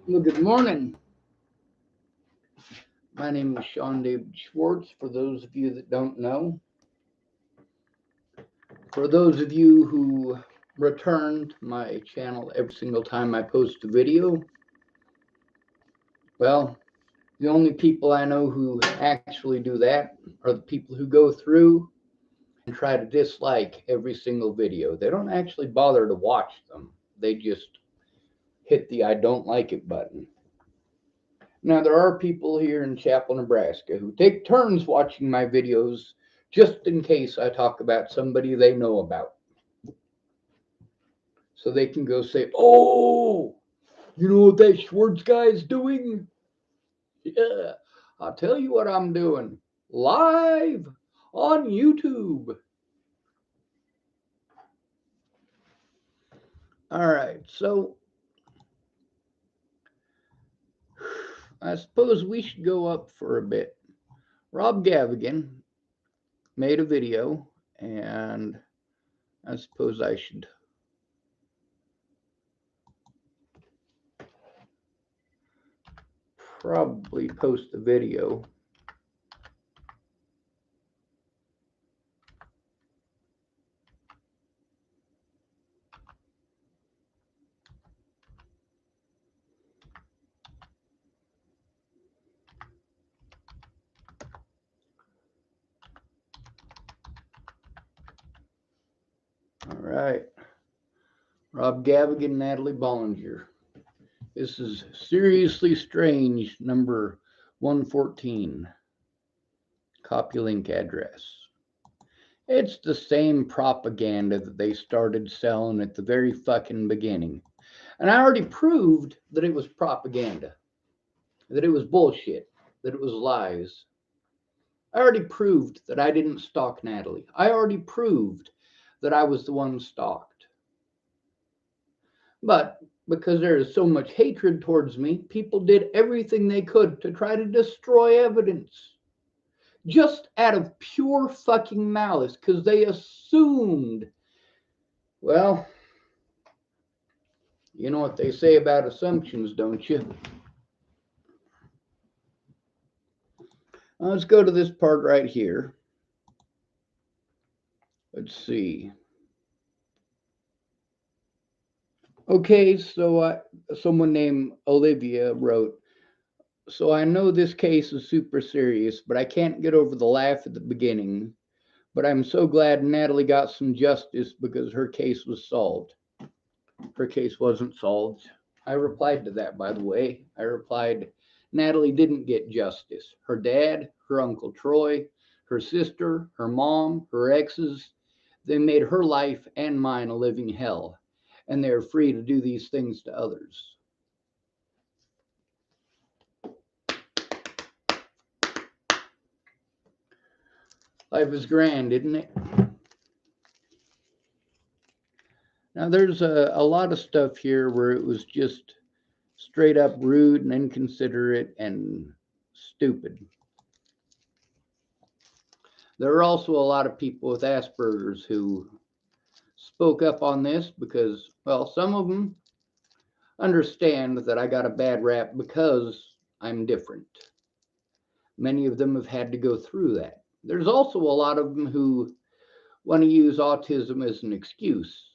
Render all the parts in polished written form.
Well, good morning. My name is Sean David Schwartz. For those of you that don't know, for those of you who return to my channel every single time I post a video, well, the only people I know who actually do that are the people who go through and try to dislike every single video. They don't actually bother to watch them, they just hit the I don't like it button. Now, there are people here in Chapel, Nebraska who take turns watching my videos just in case I talk about somebody they know about. So they can go say, "Oh, you know what that Schwartz guy is doing? Yeah, I'll tell you what I'm doing. Live on YouTube." All right, so I suppose we should go up for a bit. Rob Gavagan made a video, and I suppose I should probably post the video. All right. Rob Gavagans, Natalie Bollinger. This is Seriously Strange, number 114. Copy link address. It's the same propaganda that they started selling at the very fucking beginning. And I already proved that it was propaganda, that it was bullshit, that it was lies. I already proved that I didn't stalk Natalie. I already proved that I was the one stalked. But because there is so much hatred towards me, people did everything they could to try to destroy evidence. Just out of pure fucking malice, because they assumed, well, you know what they say about assumptions, don't you? Let's go to this part right here. Let's see. Okay, so someone named Olivia wrote, "So I know this case is super serious, but I can't get over the laugh at the beginning. But I'm so glad Natalie got some justice because her case was solved." Her case wasn't solved. I replied to that, by the way. I replied, Natalie didn't get justice. Her dad, her Uncle Troy, her sister, her mom, her exes, they made her life and mine a living hell, and they're free to do these things to others. Life is grand, isn't it? Now, there's a lot of stuff here where it was just straight up rude and inconsiderate and stupid. There are also a lot of people with Asperger's who spoke up on this because, well, some of them understand that I got a bad rap because I'm different. Many of them have had to go through that. There's also a lot of them who want to use autism as an excuse.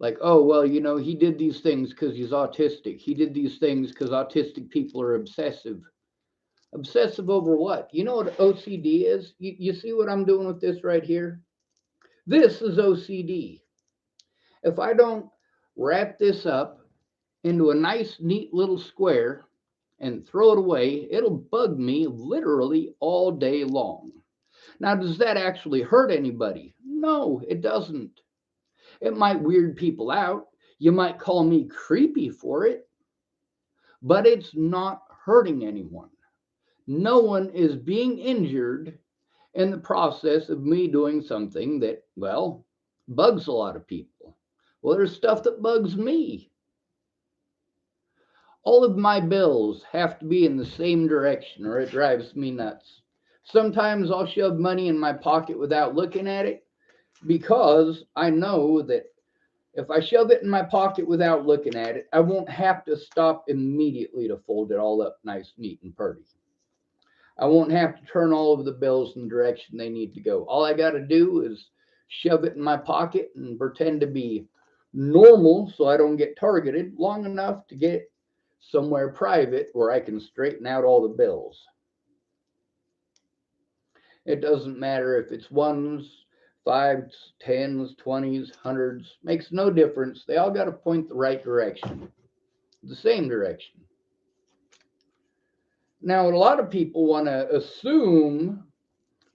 Like, oh, well, you know, he did these things because he's autistic. He did these things because autistic people are obsessive. Obsessive over what? You know what OCD is? You see what I'm doing with this right here? This is OCD. If I don't wrap this up into a nice, neat little square and throw it away, it'll bug me literally all day long. Now, does that actually hurt anybody? No, it doesn't. It might weird people out. You might call me creepy for it, but it's not hurting anyone. No one is being injured in the process of me doing something that, well, bugs a lot of people. Well, there's stuff that bugs me. All of my bills have to be in the same direction or it drives me nuts. Sometimes I'll shove money in my pocket without looking at it because I know that If I shove it in my pocket without looking at it, I won't have to stop immediately to fold it all up nice, neat, and pretty. I won't have to turn all of the bills in the direction they need to go. All I got to do is shove it in my pocket and pretend to be normal so I don't get targeted long enough to get somewhere private where I can straighten out all the bills. It doesn't matter if it's ones, fives, tens, 20s, hundreds, makes no difference. They all got to point the right direction, the same direction. Now, a lot of people want to assume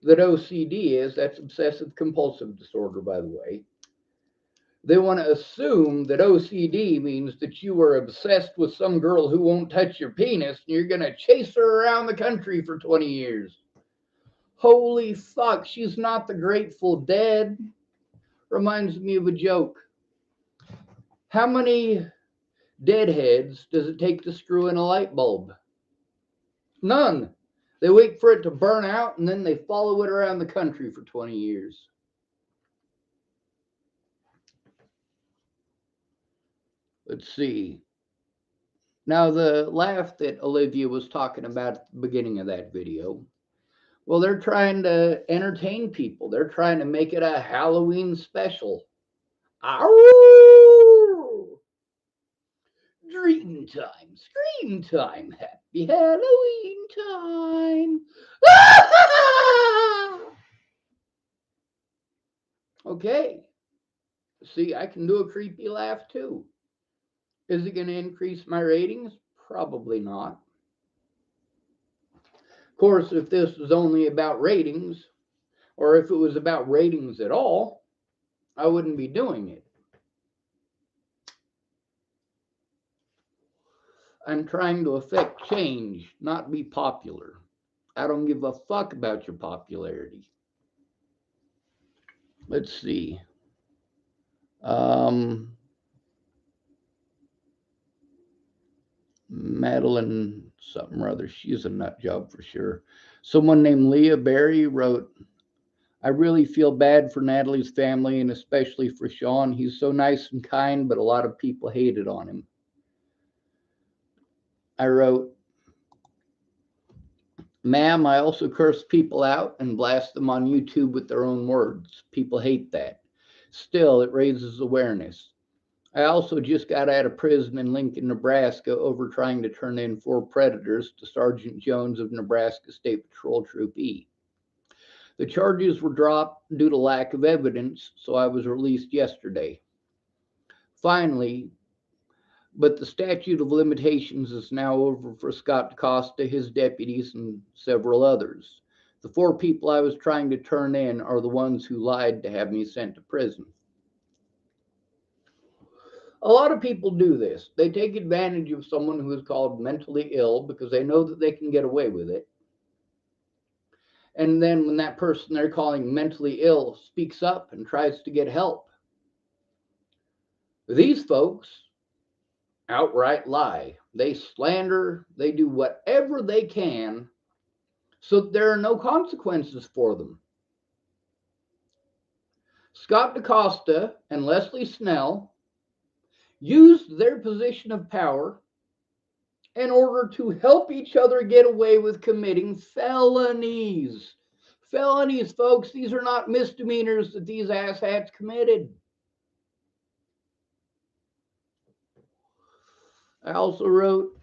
that OCD is, that's obsessive compulsive disorder, by the way. They want to assume that OCD means that you are obsessed with some girl who won't touch your penis and you're going to chase her around the country for 20 years. Holy fuck, she's not the Grateful Dead. Reminds me of a joke. How many deadheads does it take to screw in a light bulb? None. They wait for it to burn out and then they follow it around the country for 20 years. Let's see. Now, the laugh that Olivia was talking about at the beginning of that video, well, they're trying to entertain people. They're trying to make it a Halloween special. Ow! Dream time, scream time, happy Halloween time. Okay. See, I can do a creepy laugh too. Is it going to increase my ratings? Probably not. Of course, if this was only about ratings, or if it was about ratings at all, I wouldn't be doing it. I'm trying to affect change, not be popular. I don't give a fuck about your popularity. Let's see. Madeline something or other. She's a nut job for sure. Someone named Leah Berry wrote, I really feel bad for Natalie's family and especially for Sean. He's so nice and kind, but a lot of people hated on him. I wrote, Ma'am, I also curse people out and blast them on YouTube with their own words. People hate that. Still, it raises awareness. I also just got out of prison in Lincoln, Nebraska over trying to turn in 4 predators to Sergeant Jones of Nebraska State Patrol Troop E. The charges were dropped due to lack of evidence, so I was released yesterday. Finally, but the statute of limitations is now over for Scott DaCosta, his deputies, and several others. The 4 people I was trying to turn in are the ones who lied to have me sent to prison. A lot of people do this. They take advantage of someone who is called mentally ill because they know that they can get away with it. And then when that person they're calling mentally ill speaks up and tries to get help, these folks outright lie. They slander, they do whatever they can so that there are no consequences for them. Scott DaCosta and Leslie Snell used their position of power in order to help each other get away with committing felonies. Felonies, folks, these are not misdemeanors that these asshats committed. I also wrote,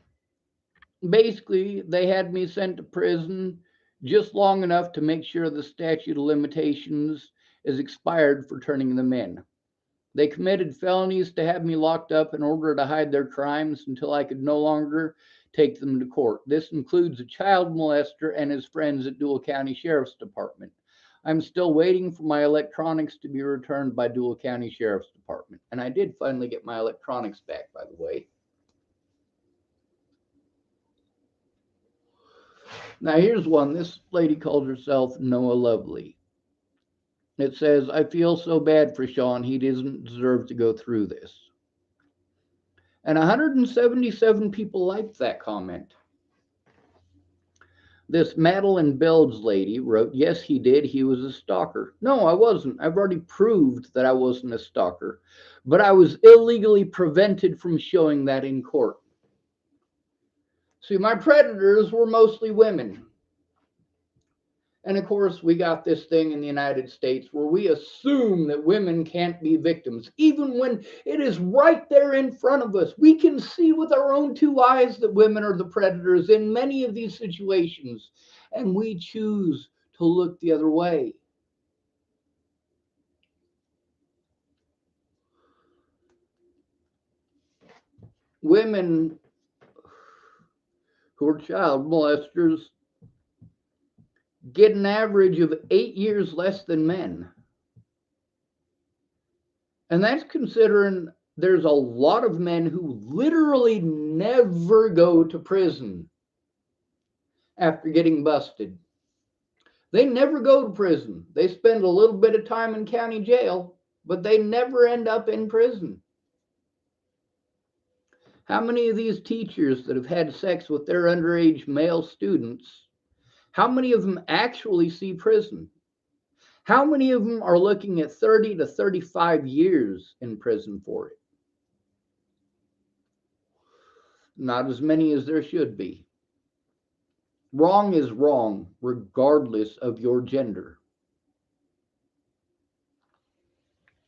basically, they had me sent to prison just long enough to make sure the statute of limitations is expired for turning them in. They committed felonies to have me locked up in order to hide their crimes until I could no longer take them to court. This includes a child molester and his friends at Dual County Sheriff's Department. I'm still waiting for my electronics to be returned by Dual County Sheriff's Department. And I did finally get my electronics back, by the way. Now here's one. This lady calls herself Noah Lovely. It says, I feel so bad for Sean. He doesn't deserve to go through this. And 177 people liked that comment. This Madeline Bells lady wrote, yes, he did. He was a stalker. No, I wasn't. I've already proved that I wasn't a stalker, but I was illegally prevented from showing that in court. See, my predators were mostly women. And of course, we got this thing in the United States where we assume that women can't be victims, even when it is right there in front of us. We can see with our own two eyes that women are the predators in many of these situations, and we choose to look the other way. Women who are child molesters get an average of 8 years less than men. And that's considering there's a lot of men who literally never go to prison after getting busted. They never go to prison. They spend a little bit of time in county jail, but they never end up in prison. How many of these teachers that have had sex with their underage male students, how many of them actually see prison? How many of them are looking at 30 to 35 years in prison for it? Not as many as there should be. Wrong is wrong, regardless of your gender.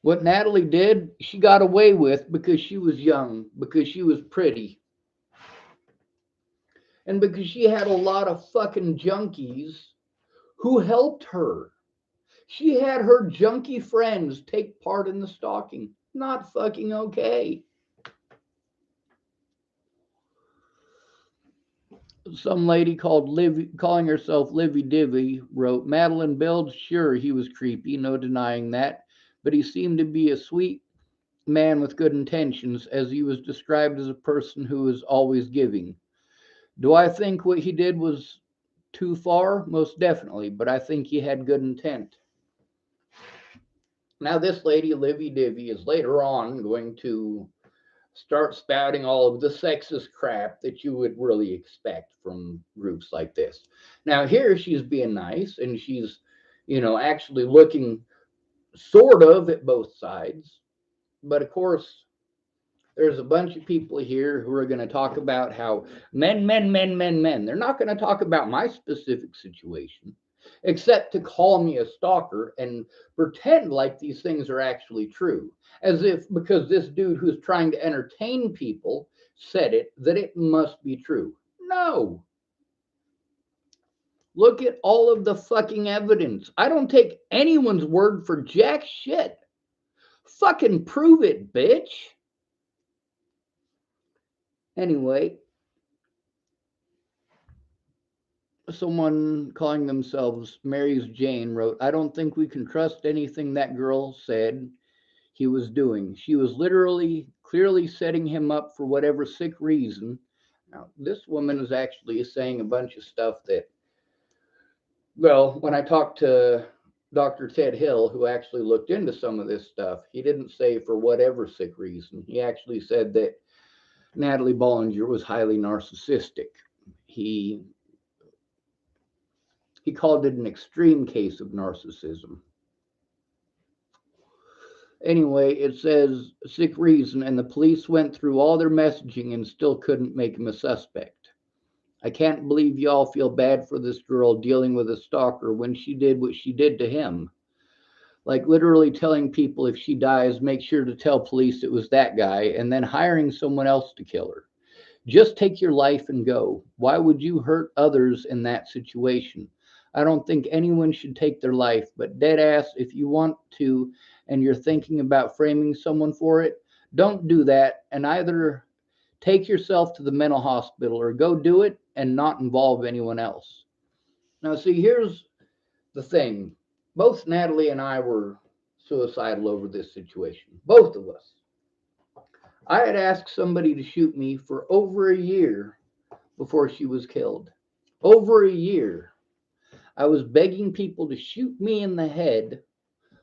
What Natalie did, she got away with because she was young, because she was pretty, and because she had a lot of fucking junkies who helped her. She had her junkie friends take part in the stalking. Not fucking okay. Some lady called Livy, calling herself Livy Divvy, wrote, Madeline Builds, sure, he was creepy, no denying that, but he seemed to be a sweet man with good intentions, as he was described as a person who was always giving. Do I think what he did was too far? Most definitely, but I think he had good intent. Now, this lady, Livy Divvy, is later on going to start spouting all of the sexist crap that you would really expect from groups like this. Now, here she's being nice and she's, actually looking sort of at both sides. But of course, there's a bunch of people here who are going to talk about how men, men, men, men, men. They're not going to talk about my specific situation, except to call me a stalker and pretend like these things are actually true. As if because this dude who's trying to entertain people said it, that it must be true. No. Look at all of the fucking evidence. I don't take anyone's word for jack shit. Fucking prove it, bitch. Anyway, someone calling themselves Mary's Jane wrote, I don't think we can trust anything that girl said he was doing. She was literally, clearly setting him up for whatever sick reason. Now, this woman is actually saying a bunch of stuff that, well, when I talked to Dr. Ted Hill, who actually looked into some of this stuff, he didn't say for whatever sick reason. He actually said that Natalie Bollinger was highly narcissistic. He called it an extreme case of narcissism. Anyway, it says sick reason, and the police went through all their messaging and still couldn't make him a suspect. I can't believe y'all feel bad for this girl dealing with a stalker when she did what she did to him. Like literally telling people if she dies, make sure to tell police it was that guy, and then hiring someone else to kill her. Just take your life and go. Why would you hurt others in that situation? I don't think anyone should take their life, but dead ass, if you want to and you're thinking about framing someone for it, don't do that and either take yourself to the mental hospital or go do it and not involve anyone else. Now, see, here's the thing. Both Natalie and I were suicidal over this situation. Both of us. I had asked somebody to shoot me for over a year before she was killed. Over a year. I was begging people to shoot me in the head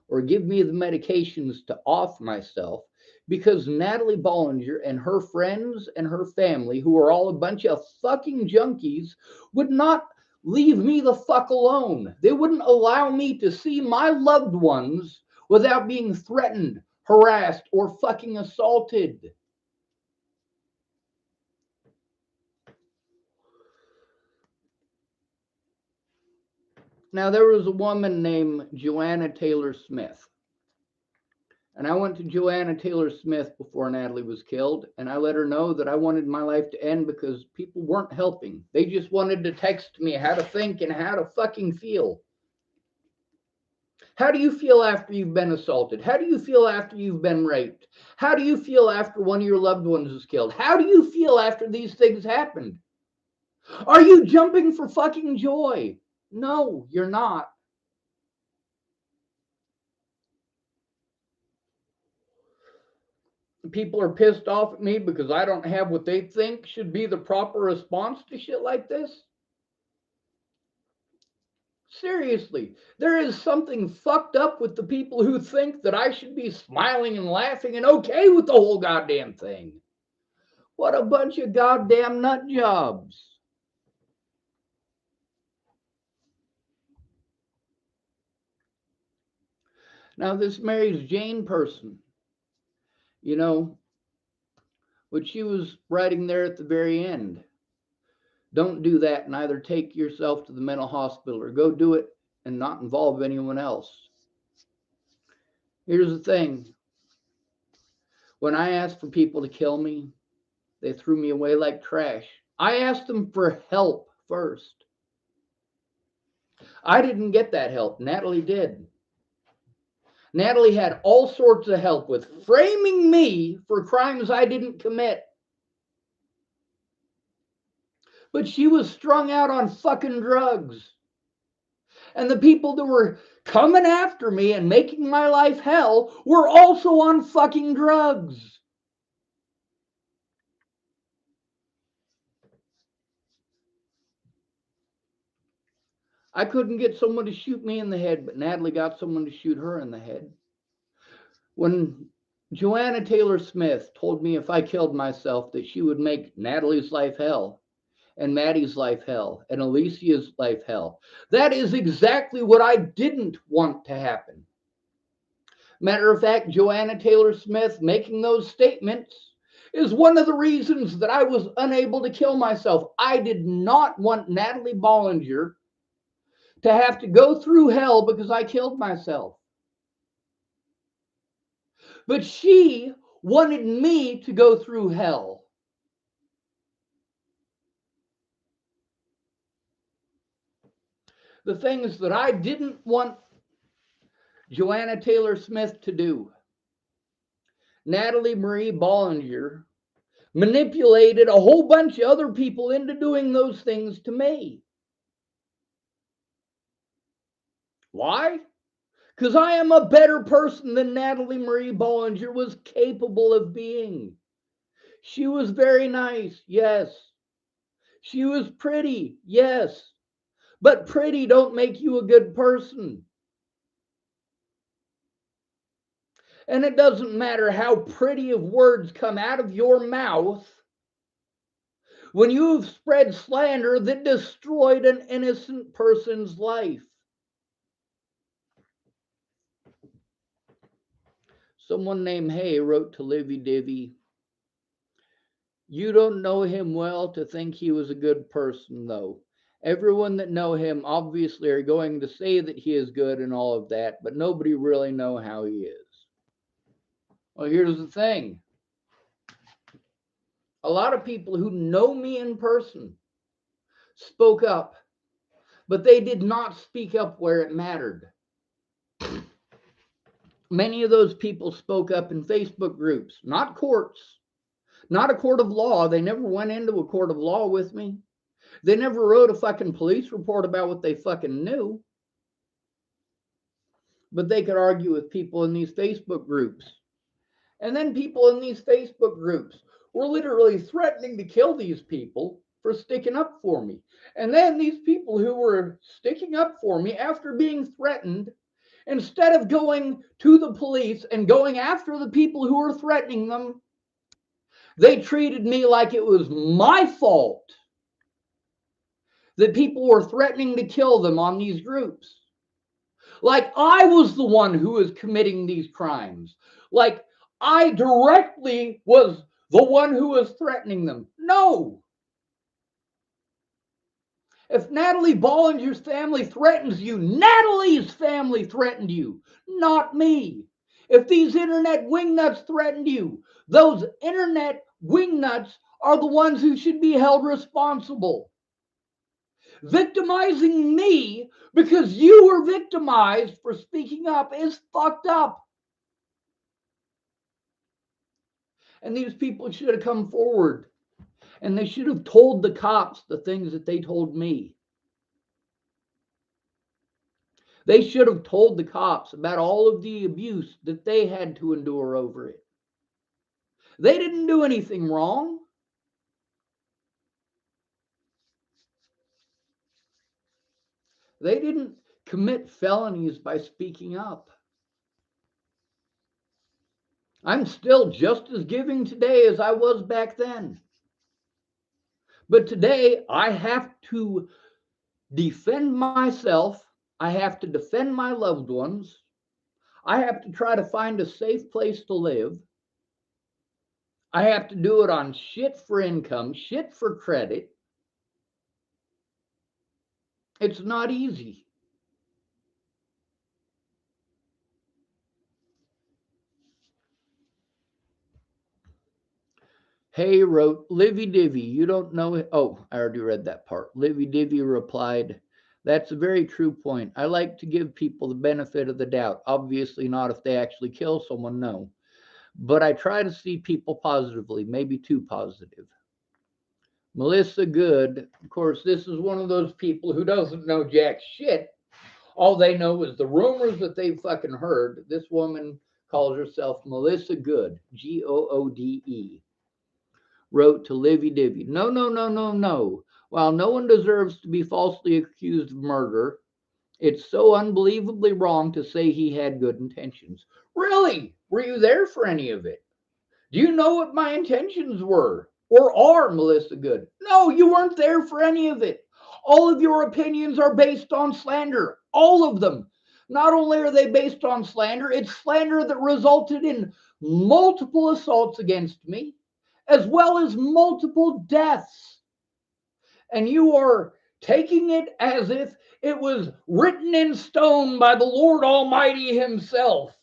or give me the medications to off myself because Natalie Bollinger and her friends and her family, who are all a bunch of fucking junkies, would not leave me the fuck alone. They wouldn't allow me to see my loved ones without being threatened, harassed, or fucking assaulted. Now, there was a woman named Joanna Taylor Smith. And I went to Joanna Taylor Smith before Natalie was killed, and I let her know that I wanted my life to end because people weren't helping. They just wanted to text me how to think and how to fucking feel. How do you feel after you've been assaulted? How do you feel after you've been raped? How do you feel after one of your loved ones is killed? How do you feel after these things happened? Are you jumping for fucking joy? No, you're not. People are pissed off at me because I don't have what they think should be the proper response to shit like this. Seriously, there is something fucked up with the people who think that I should be smiling and laughing and okay with the whole goddamn thing. What a bunch of goddamn nut jobs. Now, this Mary's Jane person, you know, what she was writing there at the very end. Don't do that and either take yourself to the mental hospital or go do it and not involve anyone else. Here's the thing. When I asked for people to kill me, they threw me away like trash. I asked them for help first. I didn't get that help. Natalie did. Natalie had all sorts of help with framing me for crimes I didn't commit. But she was strung out on fucking drugs. And the people that were coming after me and making my life hell were also on fucking drugs. I couldn't get someone to shoot me in the head, but Natalie got someone to shoot her in the head. When Joanna Taylor Smith told me if I killed myself that she would make Natalie's life hell and Maddie's life hell and Alicia's life hell, that is exactly what I didn't want to happen. Matter of fact, Joanna Taylor Smith making those statements is one of the reasons that I was unable to kill myself. I did not want Natalie Bollinger to have to go through hell because I killed myself. But she wanted me to go through hell. The things that I didn't want Joanna Taylor Smith to do. Natalie Marie Bollinger manipulated a whole bunch of other people into doing those things to me. Why? Because I am a better person than Natalie Marie Bollinger was capable of being. She was very nice, yes. She was pretty, yes. But pretty don't make you a good person. And it doesn't matter how pretty of words come out of your mouth when you've spread slander that destroyed an innocent person's life. Someone named Hay wrote to Livy Divvy, "You don't know him well to think he was a good person, though. Everyone that know him obviously are going to say that he is good and all of that, but nobody really know how he is." Well, here's the thing. A lot of people who know me in person spoke up, but they did not speak up where it mattered. Many of those people spoke up in Facebook groups, not courts, not a court of law. They never went into a court of law with me. They never wrote a fucking police report about what they fucking knew. But they could argue with people in these Facebook groups. And then people in these Facebook groups were literally threatening to kill these people for sticking up for me. And then these people who were sticking up for me after being threatened, instead of going to the police and going after the people who were threatening them, they treated me like it was my fault that people were threatening to kill them on these groups. Like I was the one who was committing these crimes. Like I directly was the one who was threatening them. No. If Natalie Bollinger's family threatens you, Natalie's family threatened you, not me. If these internet wingnuts threatened you, those internet wingnuts are the ones who should be held responsible. Victimizing me because you were victimized for speaking up is fucked up. And these people should have come forward and they should have told the cops the things that they told me. They should have told the cops about all of the abuse that they had to endure over it. They didn't do anything wrong. They didn't commit felonies by speaking up. I'm still just as giving today as I was back then. But today I have to defend myself. I have to defend my loved ones. I have to try to find a safe place to live. I have to do it on shit for income, shit for credit. It's not easy. Hay wrote, Livy Divvy, you don't know it. Oh, I already read that part. Livy Divvy replied, that's a very true point. I like to give people the benefit of the doubt. Obviously not if they actually kill someone, no. But I try to see people positively, maybe too positive. Melissa Good, of course, this is one of those people who doesn't know jack shit. All they know is the rumors that they've fucking heard. This woman calls herself Melissa Good, Goode. Wrote to Livy Divvy, no, no, no, no, no. While no one deserves to be falsely accused of murder, it's so unbelievably wrong to say he had good intentions. Really? Were you there for any of it? Do you know what my intentions were? Or are, Melissa Good? No, you weren't there for any of it. All of your opinions are based on slander. All of them. Not only are they based on slander, it's slander that resulted in multiple assaults against me, as well as multiple deaths. And you are taking it as if it was written in stone by the Lord Almighty himself.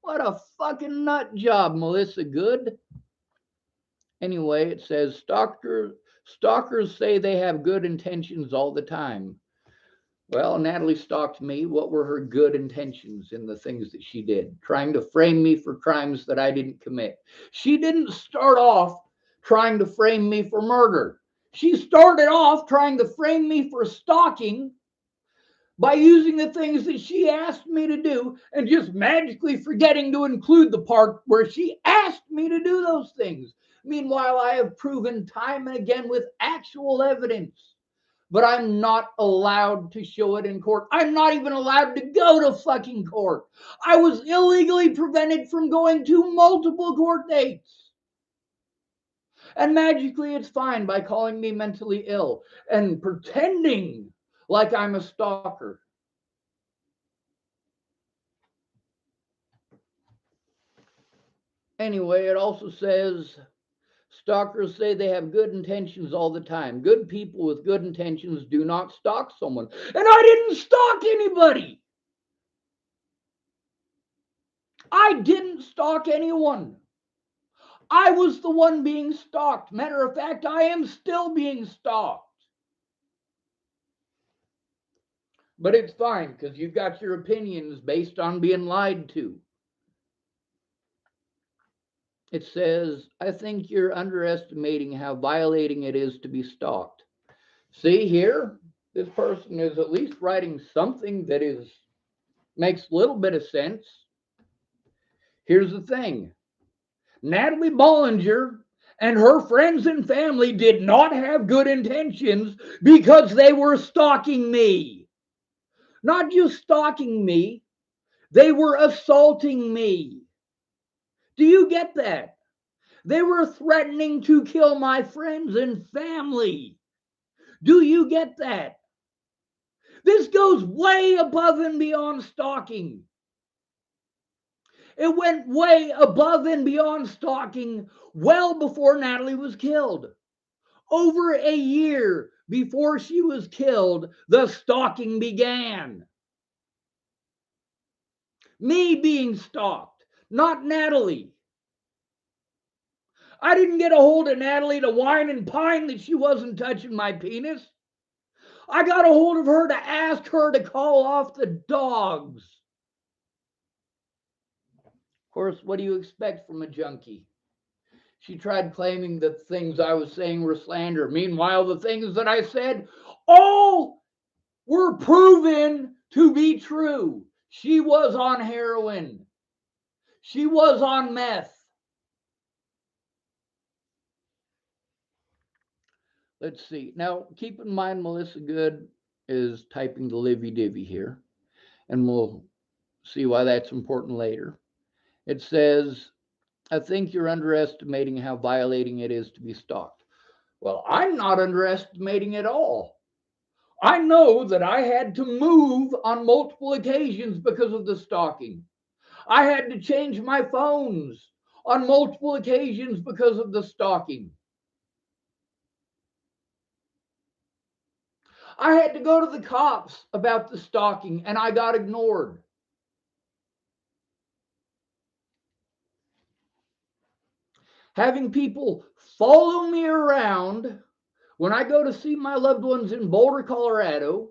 What a fucking nut job, Melissa Good. Anyway, it says stalkers say they have good intentions all the time. Well, Natalie stalked me. What were her good intentions in the things that she did? Trying to frame me for crimes that I didn't commit. She didn't start off trying to frame me for murder. She started off trying to frame me for stalking by using the things that she asked me to do and just magically forgetting to include the part where she asked me to do those things. Meanwhile, I have proven time and again with actual evidence, but I'm not allowed to show it in court. I'm not even allowed to go to fucking court. I was illegally prevented from going to multiple court dates. And magically it's fine by calling me mentally ill and pretending like I'm a stalker. Anyway, it also says stalkers say they have good intentions all the time. Good people with good intentions do not stalk someone. And I didn't stalk anybody. I didn't stalk anyone. I was the one being stalked. Matter of fact, I am still being stalked. But it's fine because you've got your opinions based on being lied to. It says, I think you're underestimating how violating it is to be stalked. See here, this person is at least writing something that makes a little bit of sense. Here's the thing. Natalie Bollinger and her friends and family did not have good intentions because they were stalking me. Not just stalking me, they were assaulting me. Do you get that? They were threatening to kill my friends and family. Do you get that? This goes way above and beyond stalking. It went way above and beyond stalking well before Natalie was killed. Over a year before she was killed, the stalking began. Me being stalked, not Natalie. I didn't get a hold of Natalie to whine and pine that she wasn't touching my penis. I got a hold of her to ask her to call off the dogs. Of course, what do you expect from a junkie? She tried claiming that things I was saying were slander. Meanwhile, the things that I said all were proven to be true. She was on heroin. She was on meth. Let's see. Now, keep in mind, Melissa Good is typing the livy divvy here, and we'll see why that's important later. It says, I think you're underestimating how violating it is to be stalked. Well, I'm not underestimating it all. I know that I had to move on multiple occasions because of the stalking. I had to change my phones on multiple occasions because of the stalking. I had to go to the cops about the stalking and I got ignored. Having people follow me around when I go to see my loved ones in Boulder, Colorado,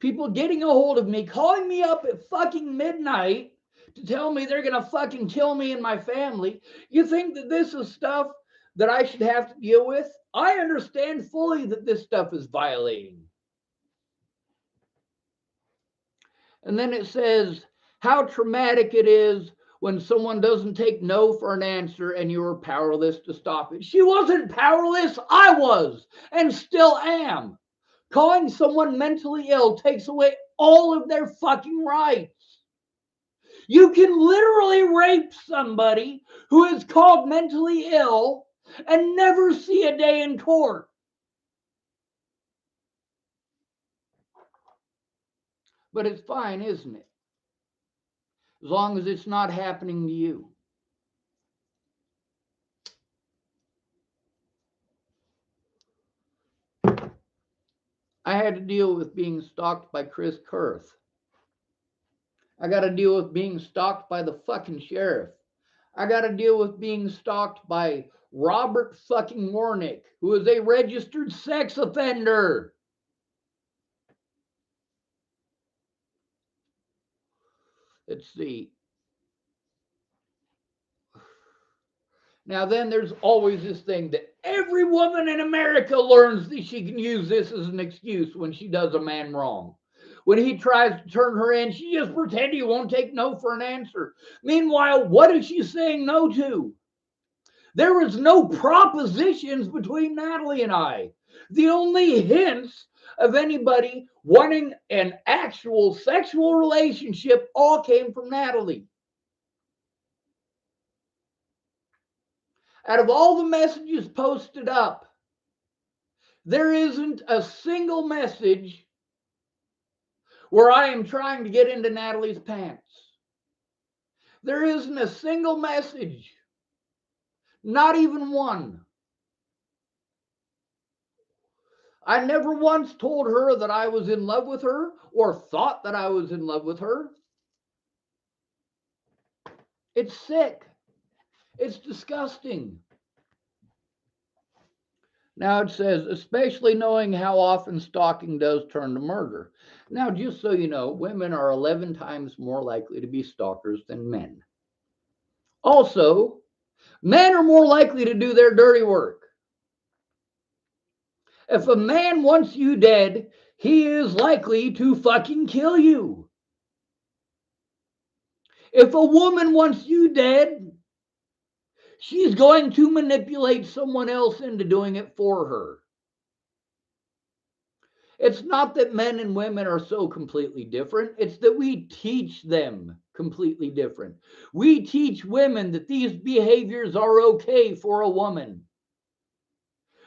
people getting a hold of me, calling me up at fucking midnight to tell me they're going to fucking kill me and my family. You think that this is stuff that I should have to deal with? I understand fully that this stuff is violating. And then it says how traumatic it is when someone doesn't take no for an answer and you're powerless to stop it. She wasn't powerless. I was and still am. Calling someone mentally ill takes away all of their fucking rights. You can literally rape somebody who is called mentally ill and never see a day in court. But it's fine, isn't it? As long as it's not happening to you. I had to deal with being stalked by Chris Kurth. I got to deal with being stalked by the fucking sheriff. I got to deal with being stalked by Robert fucking Warnick, who is a registered sex offender. Let's see. Now, then there's always this thing that every woman in America learns that she can use this as an excuse when she does a man wrong. When he tries to turn her in, she just pretends he won't take no for an answer. Meanwhile, what is she saying no to? There was no propositions between Natalie and I. The only hints of anybody wanting an actual sexual relationship all came from Natalie. Out of all the messages posted up, there isn't a single message where I am trying to get into Natalie's pants. There isn't a single message, not even one. I never once told her that I was in love with her or thought that I was in love with her. It's sick. It's disgusting. Now it says, especially knowing how often stalking does turn to murder. Now, just so you know, women are 11 times more likely to be stalkers than men. Also, men are more likely to do their dirty work. If a man wants you dead, he is likely to fucking kill you. If a woman wants you dead, she's going to manipulate someone else into doing it for her. It's not that men and women are so completely different. It's that we teach them completely different. We teach women that these behaviors are okay for a woman.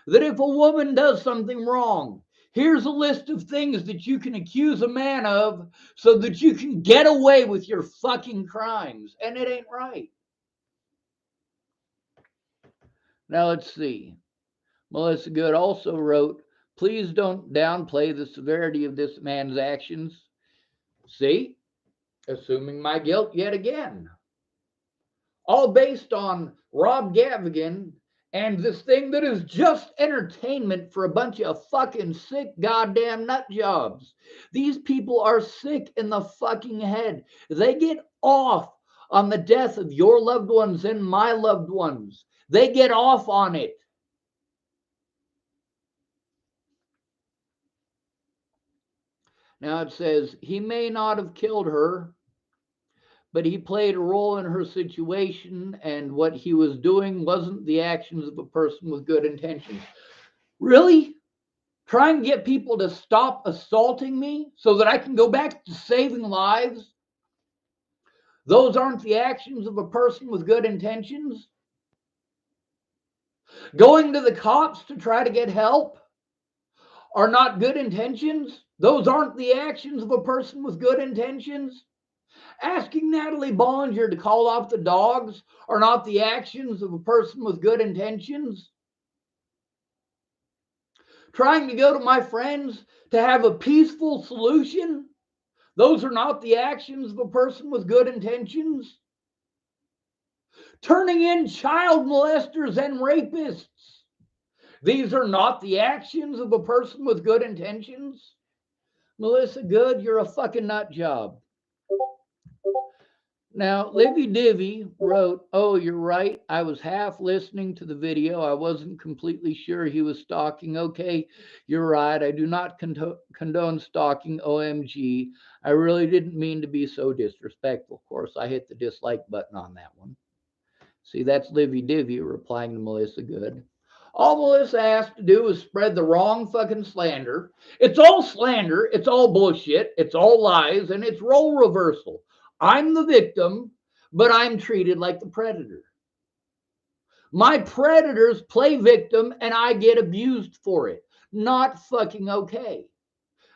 that if a woman does something wrong, here's a list of things that you can accuse a man of so that you can get away with your fucking crimes. And it ain't right. Now let's see. Melissa Good also wrote, please don't downplay the severity of this man's actions. See? Assuming my guilt yet again. All based on Rob Gavagan and this thing that is just entertainment for a bunch of fucking sick goddamn nut jobs. These people are sick in the fucking head. They get off on the death of your loved ones and my loved ones. They get off on it. Now it says, he may not have killed her, but he played a role in her situation, and what he was doing wasn't the actions of a person with good intentions. Really? Trying to get people to stop assaulting me so that I can go back to saving lives? Those aren't the actions of a person with good intentions? Going to the cops to try to get help are not good intentions? Those aren't the actions of a person with good intentions? Asking Natalie Bollinger to call off the dogs are not the actions of a person with good intentions? Trying to go to my friends to have a peaceful solution, those are not the actions of a person with good intentions? Turning in child molesters and rapists, these are not the actions of a person with good intentions? Melissa Good, you're a fucking nut job. Now, Livy Divvy wrote, oh, you're right. I was half listening to the video. I wasn't completely sure he was stalking. Okay, you're right. I do not condone stalking. OMG. I really didn't mean to be so disrespectful. Of course, I hit the dislike button on that one. See, that's Livy Divvy replying to Melissa Good. All Melissa has to do is spread the wrong fucking slander. It's all slander. It's all bullshit. It's all lies. And it's role reversal. I'm the victim, but I'm treated like the predator. My predators play victim and I get abused for it. Not fucking okay.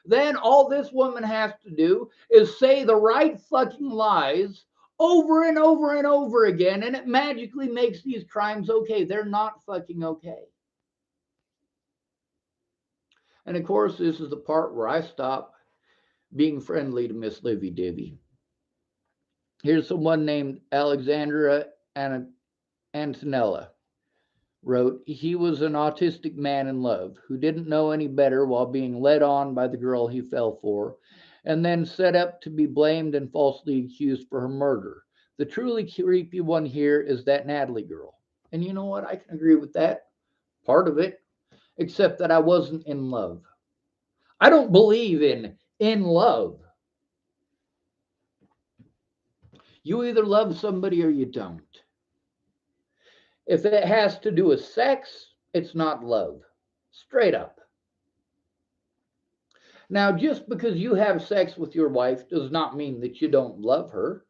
Then all this woman has to do is say the right fucking lies over and over and over again, and it magically makes these crimes okay. They're not fucking okay. And of course, this is the part where I stop being friendly to Miss Livy Divvy. Here's someone named Alexandra Antonella wrote, he was an autistic man in love who didn't know any better while being led on by the girl he fell for, and then set up to be blamed and falsely accused for her murder. The truly creepy one here is that Natalie girl. And you know what? I can agree with that. Part of it. Except that I wasn't in love. I don't believe in love. You either love somebody or you don't. If it has to do with sex, it's not love. Straight up. Now, just because you have sex with your wife does not mean that you don't love her.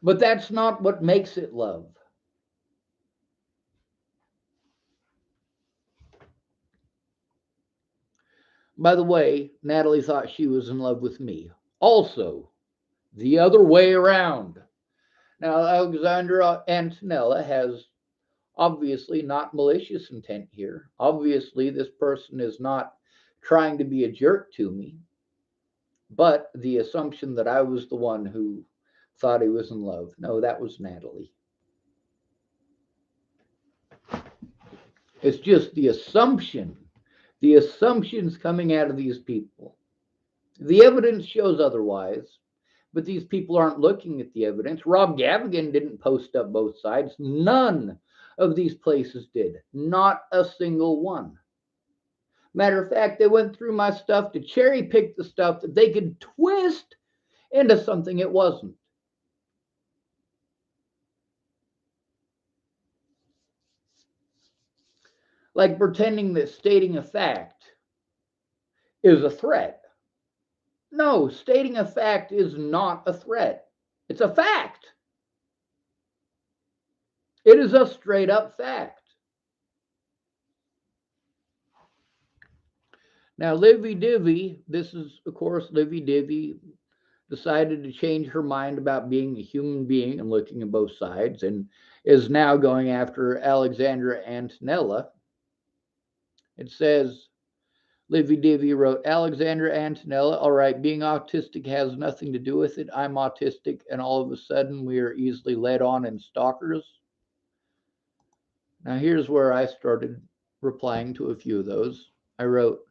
But that's not what makes it love. By the way, Natalie thought she was in love with me. Also, the other way around. Now, Alexandra Antonella has obviously not malicious intent here. Obviously, this person is not trying to be a jerk to me, but the assumption that I was the one who thought he was in love. No, that was Natalie. It's just the assumption. The assumptions coming out of these people. The evidence shows otherwise, but these people aren't looking at the evidence. Rob Gavagan didn't post up both sides. None of these places did. Not a single one. Matter of fact, they went through my stuff to cherry pick the stuff that they could twist into something it wasn't. Like pretending that stating a fact is a threat. No, stating a fact is not a threat. It's a fact. It is a straight up fact. Now, Livy Divvy, this is, of course, Livy Divvy decided to change her mind about being a human being and looking at both sides, and is now going after Alexandra Antonella. It says, Livy Divvy wrote, Alexandra Antonella, all right, being autistic has nothing to do with it. I'm autistic, and all of a sudden we are easily led on and stalkers. Now, here's where I started replying to a few of those. I wrote,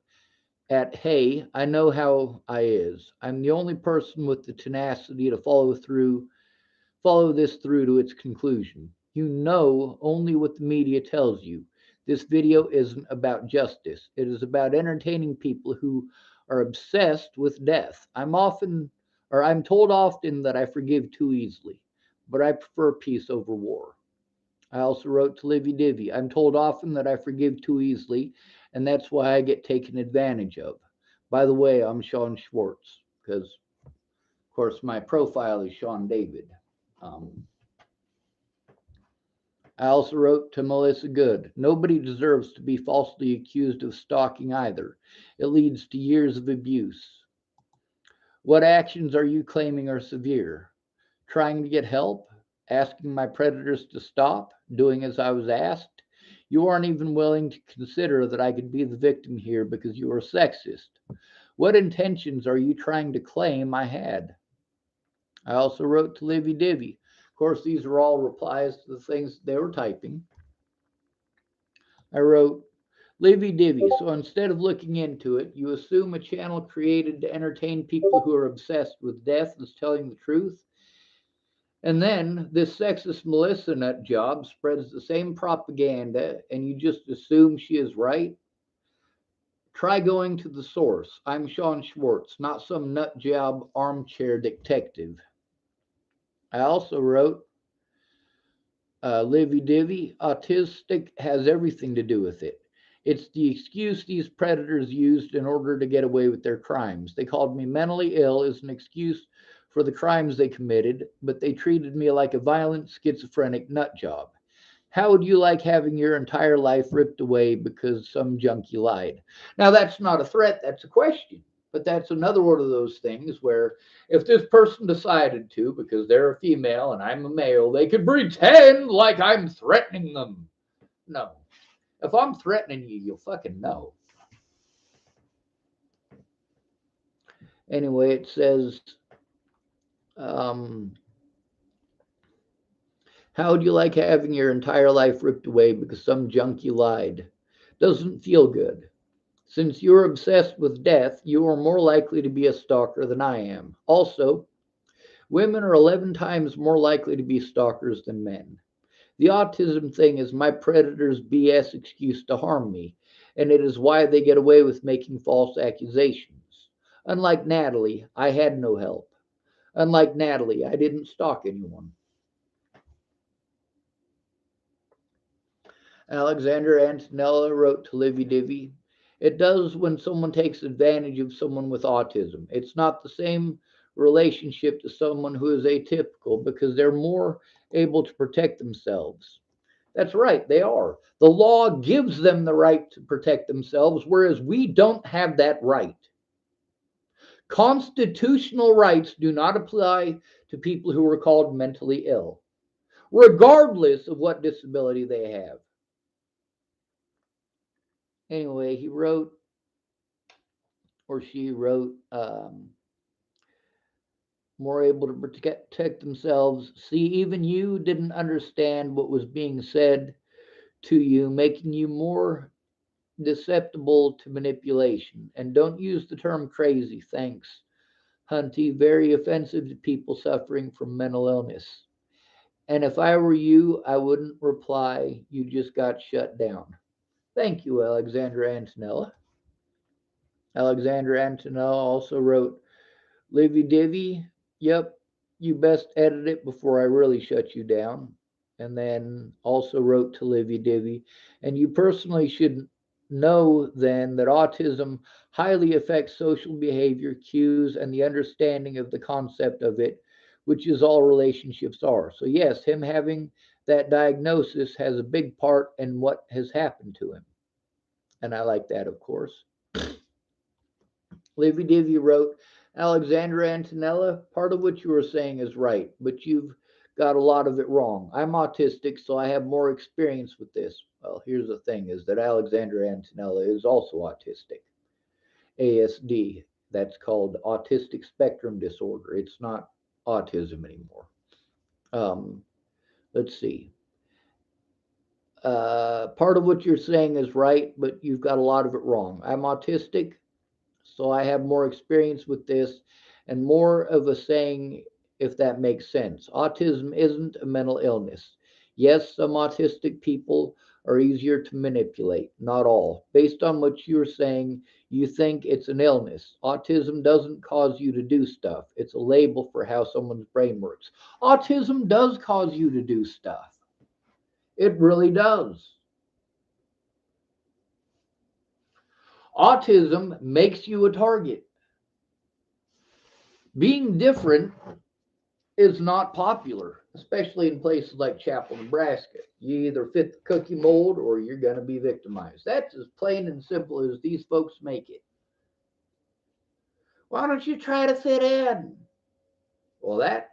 at hey, I know how I is. I'm the only person with the tenacity to follow this through to its conclusion. You know only what the media tells you. This video isn't about justice. It is about entertaining people who are obsessed with death. I'm told often that I forgive too easily, but I prefer peace over war. I also wrote to Livy Divvy. I'm told often that I forgive too easily, and that's why I get taken advantage of. By the way, I'm Sean Schwartz, because, of course, my profile is Sean David. Um, I also wrote to Melissa Good. Nobody deserves to be falsely accused of stalking either. It leads to years of abuse. What actions are you claiming are severe? Trying to get help? Asking my predators to stop? Doing as I was asked? You aren't even willing to consider that I could be the victim here because you are sexist. What intentions are you trying to claim I had? I also wrote to Livy Divvy. Of course, these are all replies to the things they were typing. I wrote, Livy Divvy, so instead of looking into it, you assume a channel created to entertain people who are obsessed with death is telling the truth. And then this sexist Melissa nut job spreads the same propaganda, and you just assume she is right. Try going to the source. I'm Sean Schwartz, not some nut job armchair detective. I also wrote, Livy Divvy, autistic has everything to do with it. It's the excuse these predators used in order to get away with their crimes. They called me mentally ill as an excuse for the crimes they committed, but they treated me like a violent, schizophrenic nut job. How would you like having your entire life ripped away because some junkie lied? Now, that's not a threat, that's a question. But that's another one of those things where if this person decided to, because they're a female and I'm a male, they could pretend like I'm threatening them. No. If I'm threatening you, you'll fucking know. Anyway, it says, um, how would you like having your entire life ripped away because some junkie lied? Doesn't feel good. Since you're obsessed with death, you are more likely to be a stalker than I am. Also, women are 11 times more likely to be stalkers than men. The autism thing is my predator's BS excuse to harm me, and it is why they get away with making false accusations. Unlike Natalie, I had no help. Unlike Natalie, I didn't stalk anyone. Alexander Antonella wrote to Livy Divvy, it does when someone takes advantage of someone with autism. It's not the same relationship to someone who is atypical because they're more able to protect themselves. That's right, they are. The law gives them the right to protect themselves, whereas we don't have that right. Constitutional rights do not apply to people who are called mentally ill, regardless of what disability they have. Anyway, he wrote, or she wrote, more able to protect themselves. See, even you didn't understand what was being said to you, making you more susceptible to manipulation. And don't use the term crazy, thanks, Hunty. Very offensive to people suffering from mental illness. And if I were you, I wouldn't reply. You just got shut down. Thank you, Alexandra Antonella. Alexandra Antonella also wrote, Livy Divvy, yep, you best edit it before I really shut you down. And then also wrote to Livy Divvy, and you personally should know then that autism highly affects social behavior cues and the understanding of the concept of it, which is all relationships are. So, yes, him having that diagnosis has a big part in what has happened to him. And I like that, of course. Livy Divy wrote, Alexandra Antonella, part of what you were saying is right, but you've got a lot of it wrong. I'm autistic, so I have more experience with this. Well, here's the thing is that Alexandra Antonella is also autistic. ASD. That's called autistic spectrum disorder. It's not autism anymore. Um, let's see. Part of what you're saying is right, but you've got a lot of it wrong. I'm autistic, so I have more experience with this and more of a saying, if that makes sense. Autism isn't a mental illness. Yes, some autistic people are easier to manipulate, not all. Based on what you're saying, you think it's an illness. Autism doesn't cause you to do stuff, it's a label for how someone's brain works. Autism does cause you to do stuff, it really does. Autism makes you a target. Being different is not popular, especially in places like Chapel, Nebraska. You either fit the cookie mold or you're going to be victimized. That's as plain and simple as these folks make it. Why don't you try to fit in? Well, that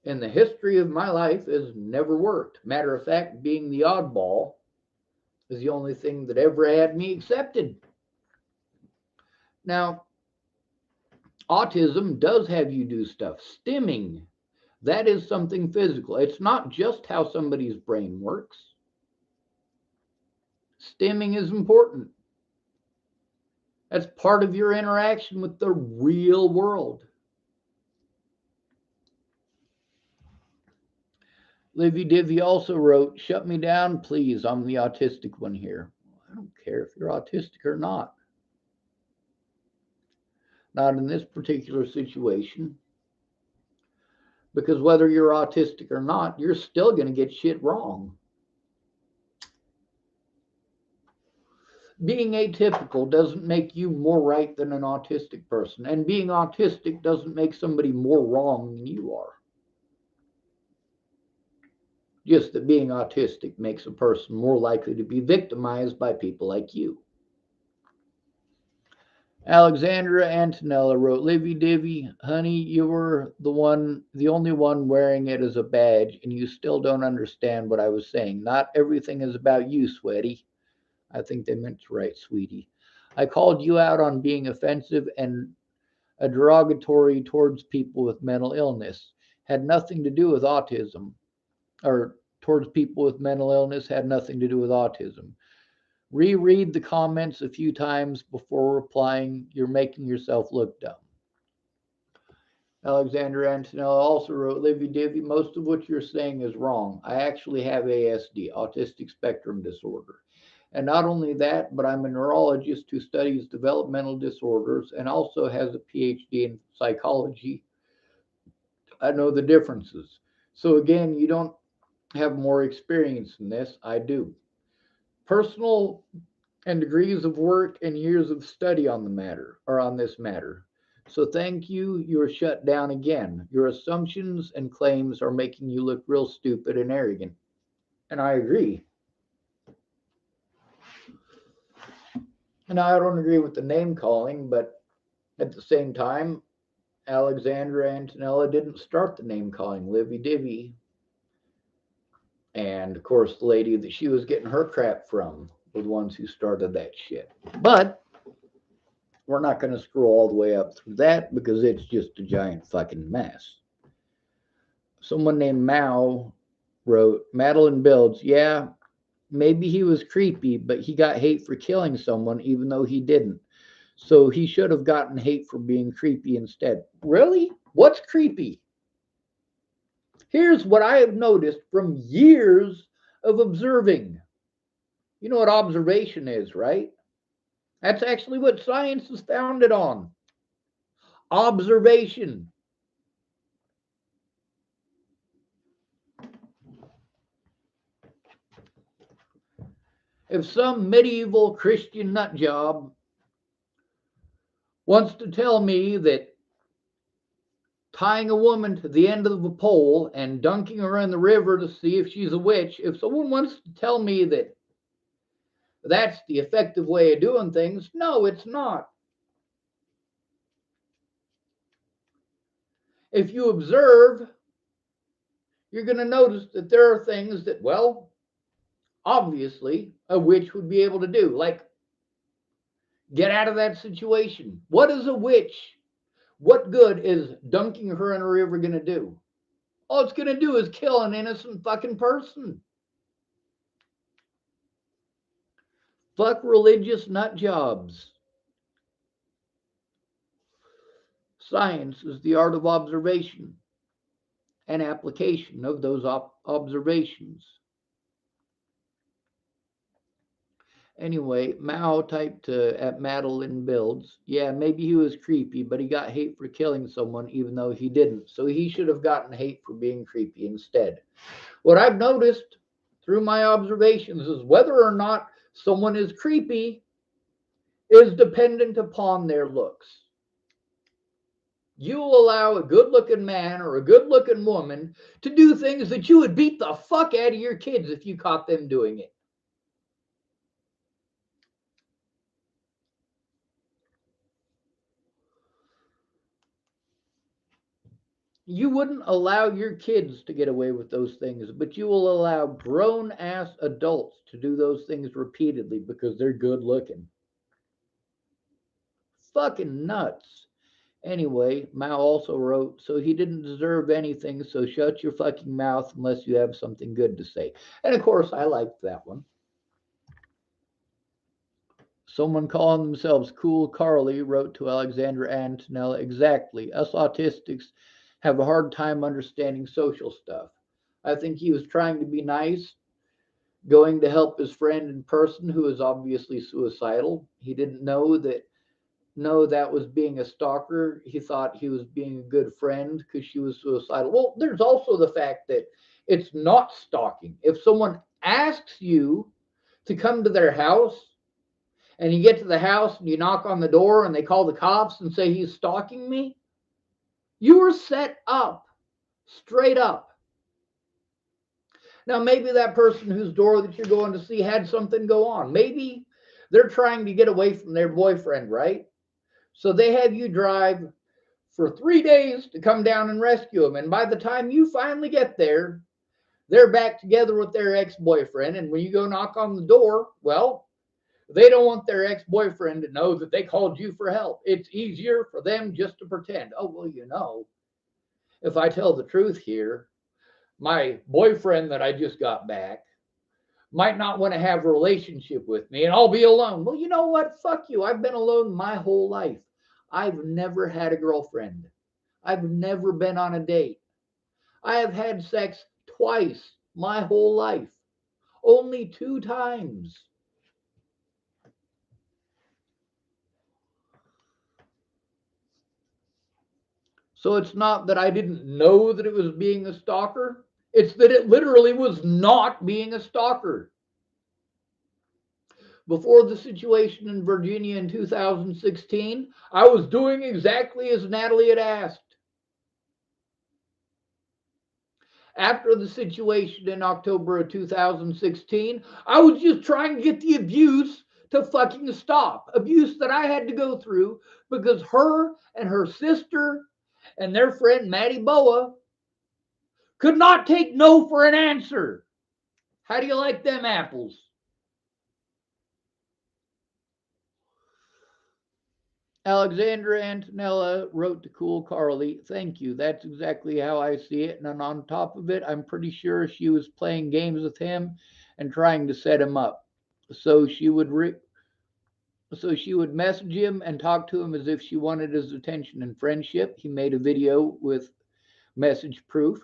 in the history of my life has never worked. Matter of fact, being the oddball is the only thing that ever had me accepted. Now, autism does have you do stuff. Stimming, that is something physical. It's not just how somebody's brain works. Stimming is important. That's part of your interaction with the real world. Livy Divy also wrote, shut me down, please. I'm the autistic one here. I don't care if you're autistic or not. Not in this particular situation. Because whether you're autistic or not, you're still going to get shit wrong. Being atypical doesn't make you more right than an autistic person. And being autistic doesn't make somebody more wrong than you are. Just that being autistic makes a person more likely to be victimized by people like you. Alexandra Antonella wrote, Livy Divy, honey, you were the only one wearing it as a badge, and you still don't understand what I was saying. Not everything is about you, sweetie. I think they meant to write sweetie. I called you out on being offensive and a derogatory towards people with mental illness. Had nothing to do with autism, or towards people with mental illness had nothing to do with autism. Reread the comments a few times before replying. You're making yourself look dumb. Alexander Antonella also wrote, Livy Divy, most of what you're saying is wrong. I actually have ASD, autistic spectrum disorder. And not only that, but I'm a neurologist who studies developmental disorders and also has a PhD in psychology. I know the differences. So again, you don't have more experience in this. I do. Personal and degrees of work and years of study on the matter or on this matter. So thank you. You're shut down again. Your assumptions and claims are making you look real stupid and arrogant. And I agree. And I don't agree with the name calling, but at the same time, Alexandra Antonella didn't start the name calling. Livy Divy, and of course, the lady that she was getting her crap from were the ones who started that shit. But we're not going to scroll all the way up through that because it's just a giant fucking mess. Someone named Mao wrote, Madeline Builds, yeah, maybe he was creepy, but he got hate for killing someone even though he didn't. So he should have gotten hate for being creepy instead. Really? What's creepy? Here's what I have noticed from years of observing. You know what observation is, right? That's actually what science is founded on. Observation. If some medieval Christian nutjob wants to tell me that tying a woman to the end of a pole and dunking her in the river to see if she's a witch. If someone wants to tell me that that's the effective way of doing things, no, it's not. If you observe, you're going to notice that there are things that, well, obviously a witch would be able to do, like get out of that situation. What is a witch? What good is dunking her in a river going to do? All it's going to do is kill an innocent fucking person. Fuck religious nut jobs. Science is the art of observation and application of those observations. Anyway, Mao typed at Madeline Builds, yeah, maybe he was creepy, but he got hate for killing someone even though he didn't. So he should have gotten hate for being creepy instead. What I've noticed through my observations is whether or not someone is creepy is dependent upon their looks. You will allow a good looking man or a good looking woman to do things that you would beat the fuck out of your kids if you caught them doing it. You wouldn't allow your kids to get away with those things, but you will allow grown ass adults to do those things repeatedly because they're good looking. Fucking nuts. Anyway, Mao also wrote, so he didn't deserve anything, so shut your fucking mouth unless you have something good to say. And of course, I liked that one. Someone calling themselves Cool Carly wrote to Alexandra Antonella, exactly. Us autistics have a hard time understanding social stuff. I think he was trying to be nice, going to help his friend in person who is obviously suicidal. He didn't know that was being a stalker. He thought he was being a good friend because she was suicidal. Well, there's also the fact that it's not stalking. If someone asks you to come to their house and you get to the house and you knock on the door and they call the cops and say he's stalking me, you were set up, straight up. Now, maybe that person whose door that you're going to see had something go on. Maybe they're trying to get away from their boyfriend, right? So they have you drive for 3 days to come down and rescue them. And by the time you finally get there, they're back together with their ex-boyfriend. And when you go knock on the door, well, they don't want their ex-boyfriend to know that they called you for help. It's easier for them just to pretend, oh, well, if I tell the truth here, my boyfriend that I just got back might not want to have a relationship with me and I'll be alone. Well, you know what? Fuck you. I've been alone my whole life. I've never had a girlfriend. I've never been on a date. I have had sex twice my whole life. Only 2 times. So it's not that I didn't know that it was being a stalker. It's that it literally was not being a stalker. Before the situation in Virginia in 2016, I was doing exactly as Natalie had asked. After the situation in October of 2016, I was just trying to get the abuse to fucking stop. Abuse that I had to go through because her and her sister and their friend Maddie Boa could not take no for an answer. How do you like them apples? Alexandra Antonella wrote to Cool Carly, thank you. That's exactly how I see it. And on top of it, I'm pretty sure she was playing games with him and trying to set him up. So she would message him and talk to him as if she wanted his attention and friendship. He made a video with message proof.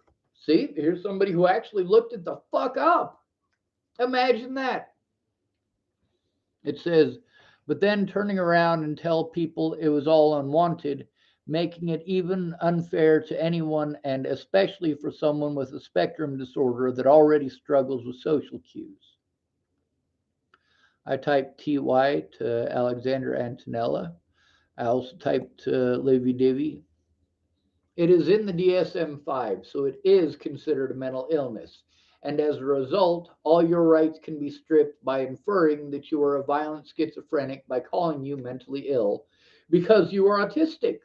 See, here's somebody who actually looked it the fuck up. Imagine that. It says, but then turning around and tell people it was all unwanted, making it even unfair to anyone and especially for someone with a spectrum disorder that already struggles with social cues. I typed TY to Alexander Antonella. I also typed to Livy Divvy. It is in the DSM-5, so it is considered a mental illness. And as a result, all your rights can be stripped by inferring that you are a violent schizophrenic by calling you mentally ill because you are autistic.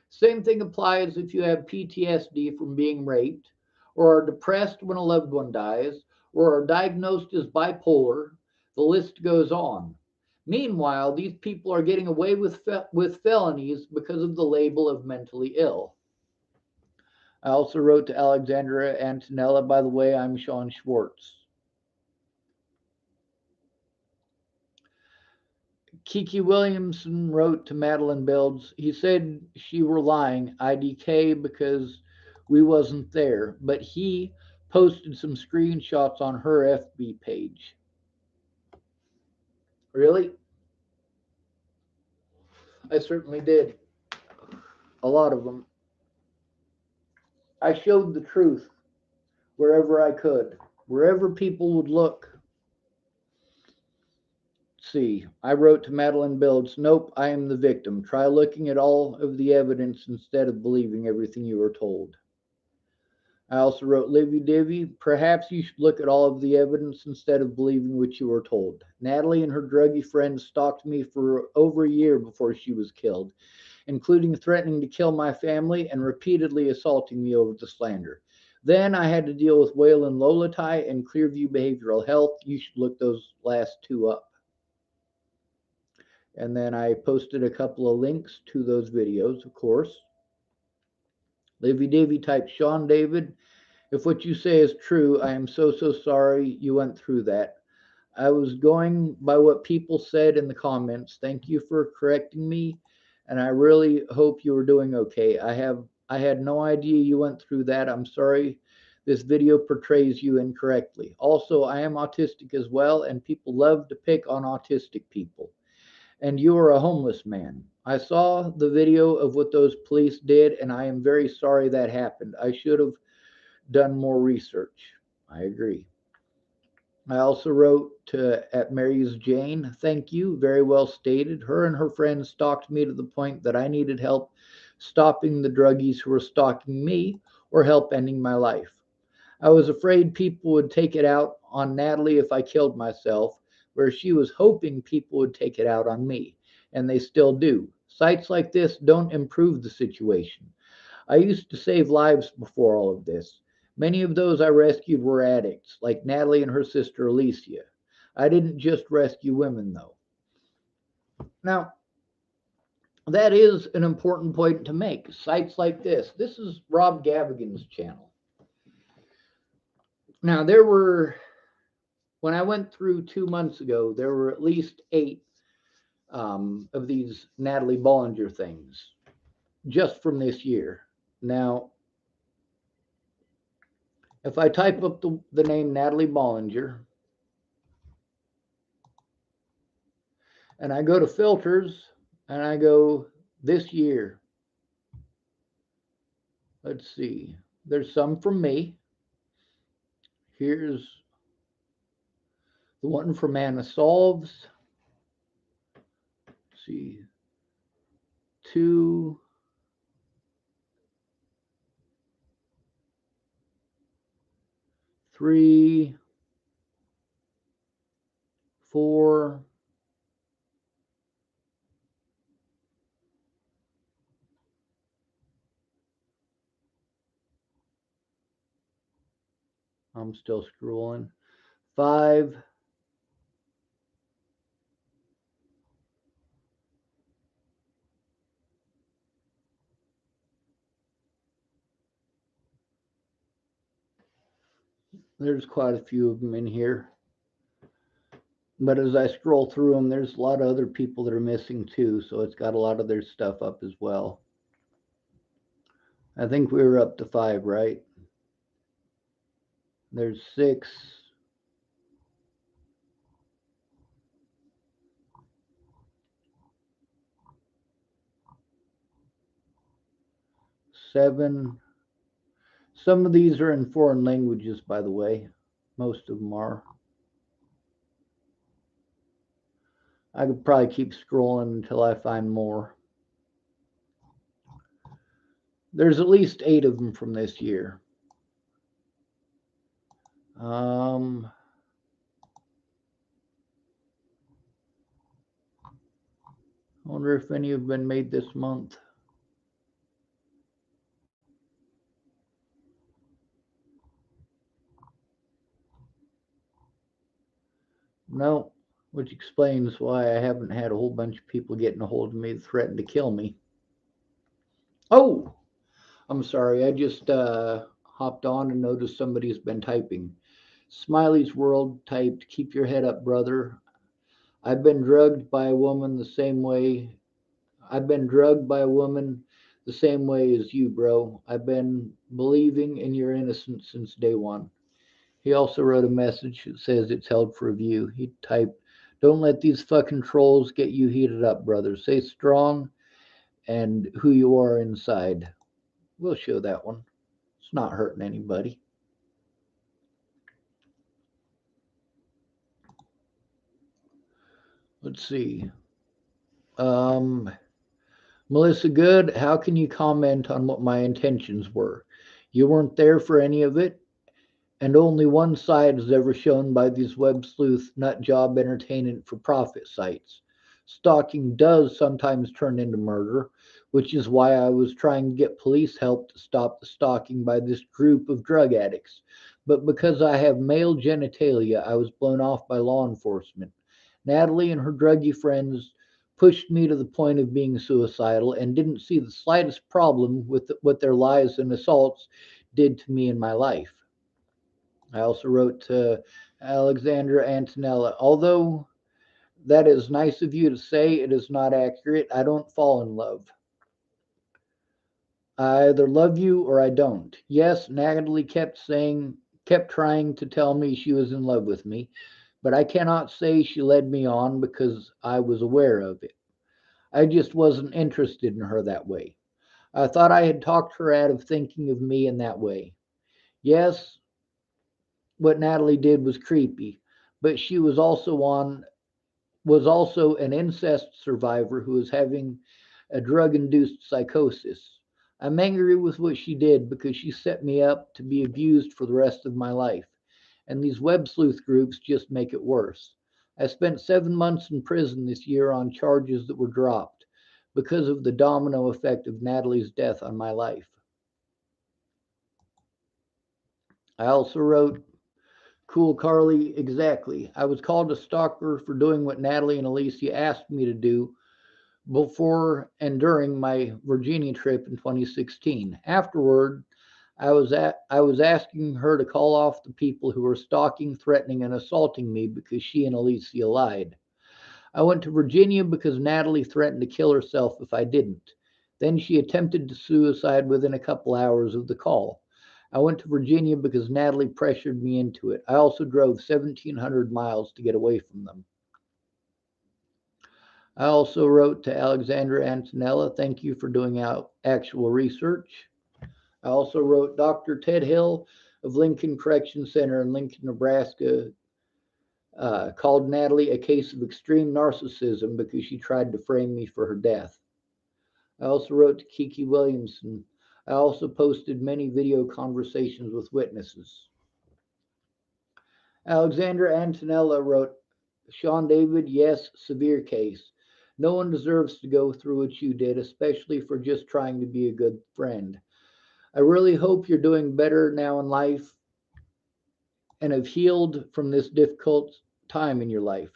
Same thing applies if you have PTSD from being raped, or are depressed when a loved one dies, or are diagnosed as bipolar. The list goes on. Meanwhile, these people are getting away with felonies because of the label of mentally ill. I also wrote to Alexandra Antonella, by the way, I'm Sean Schwartz. Kiki Williamson wrote to Madeline Builds. He said she were lying, IDK, because we wasn't there, but he posted some screenshots on her FB page. Really? I certainly did. A lot of them. I showed the truth wherever I could, wherever people would look. See, I wrote to Madeline Builds, nope, I am the victim. Try looking at all of the evidence instead of believing everything you are told. I also wrote Livy Divvy, perhaps you should look at all of the evidence instead of believing what you were told. Natalie and her druggy friends stalked me for over a year before she was killed, including threatening to kill my family and repeatedly assaulting me over the slander. Then I had to deal with Waylon Lolatai and Clearview Behavioral Health. You should look those last two up. And then I posted a couple of links to those videos, of course. Livy Divvy typed Sean David. If what you say is true, I am so sorry you went through that. I was going by what people said in the comments. Thank you for correcting me, and I really hope you are doing okay. I had no idea you went through that. I'm sorry this video portrays you incorrectly. Also, I am autistic as well, and people love to pick on autistic people. And you are a homeless man. I saw the video of what those police did, and I am very sorry that happened. I should have done more research. I agree. I also wrote to at Mary's Jane, thank you, very well stated. Her and her friends stalked me to the point that I needed help stopping the druggies who were stalking me or help ending my life. I was afraid people would take it out on Natalie if I killed myself, where she was hoping people would take it out on me, and they still do. Sites like this don't improve the situation. I used to save lives before all of this. Many of those I rescued were addicts, like Natalie and her sister Alicia. I didn't just rescue women, though. Now, that is an important point to make. Sites like this is Rob Gavagans' channel. Now, when I went through 2 months ago, there were at least 8 of these Natalie Bollinger things just from this year. Now, if I type up the name Natalie Bollinger and I go to filters and I go this year, let's see, there's some from me. Here's the one from Anna Solves. Let's see, 2, 3, 4, I'm still scrolling, 5, there's quite a few of them in here. But as I scroll through them, there's a lot of other people that are missing too, so it's got a lot of their stuff up as well. I think we were up to 5, right? There's 6. 7. Some of these are in foreign languages, by the way. Most of them are. I could probably keep scrolling until I find more. There's at least 8 of them from this year. I wonder if any have been made this month. No, which explains why I haven't had a whole bunch of people getting a hold of me that threaten to kill me. Oh, I'm sorry. I just hopped on and noticed somebody's been typing. Smiley's World typed, "Keep your head up, brother. I've been drugged by a woman the same way. I've been drugged by a woman the same way as you, bro. I've been believing in your innocence since day one." He also wrote a message that says it's held for review. He typed, "Don't let these fucking trolls get you heated up, brother. Stay strong and who you are inside." We'll show that one. It's not hurting anybody. Let's see. Um, Melissa Good, how can you comment on what my intentions were? You weren't there for any of it, and only one side is ever shown by these web sleuth nut job entertainment for profit sites. Stalking does sometimes turn into murder, which is why I was trying to get police help to stop the stalking by this group of drug addicts. But because I have male genitalia, I was blown off by law enforcement. Natalie and her druggy friends pushed me to the point of being suicidal and didn't see the slightest problem with what their lies and assaults did to me in my life. I also wrote to Alexandra Antonella. Although that is nice of you to say, it is not accurate. I don't fall in love. I either love you or I don't. Yes, Natalie kept trying to tell me she was in love with me, but I cannot say she led me on because I was aware of it. I just wasn't interested in her that way. I thought I had talked her out of thinking of me in that way. Yes, what Natalie did was creepy, but she was also an incest survivor who was having a drug induced psychosis. I'm angry with what she did because she set me up to be abused for the rest of my life, and these web sleuth groups just make it worse. I spent 7 months in prison this year on charges that were dropped because of the domino effect of Natalie's death on my life. I also wrote, "Cool Carly, exactly. I was called a stalker for doing what Natalie and Alicia asked me to do before and during my Virginia trip in 2016. Afterward, I was asking her to call off the people who were stalking, threatening, and assaulting me because she and Alicia lied. I went to Virginia because Natalie threatened to kill herself if I didn't. Then she attempted to suicide within a couple hours of the call. I went to Virginia because Natalie pressured me into it. I also drove 1,700 miles to get away from them." I also wrote to Alexandra Antonella, "Thank you for doing out actual research." I also wrote, "Dr. Ted Hill of Lincoln Correction Center in Lincoln, Nebraska, called Natalie a case of extreme narcissism because she tried to frame me for her death." I also wrote to Kiki Williamson. I also posted many video conversations with witnesses. Alexandra Antonella wrote, "Sean David, yes, severe case. No one deserves to go through what you did, especially for just trying to be a good friend. I really hope you're doing better now in life and have healed from this difficult time in your life."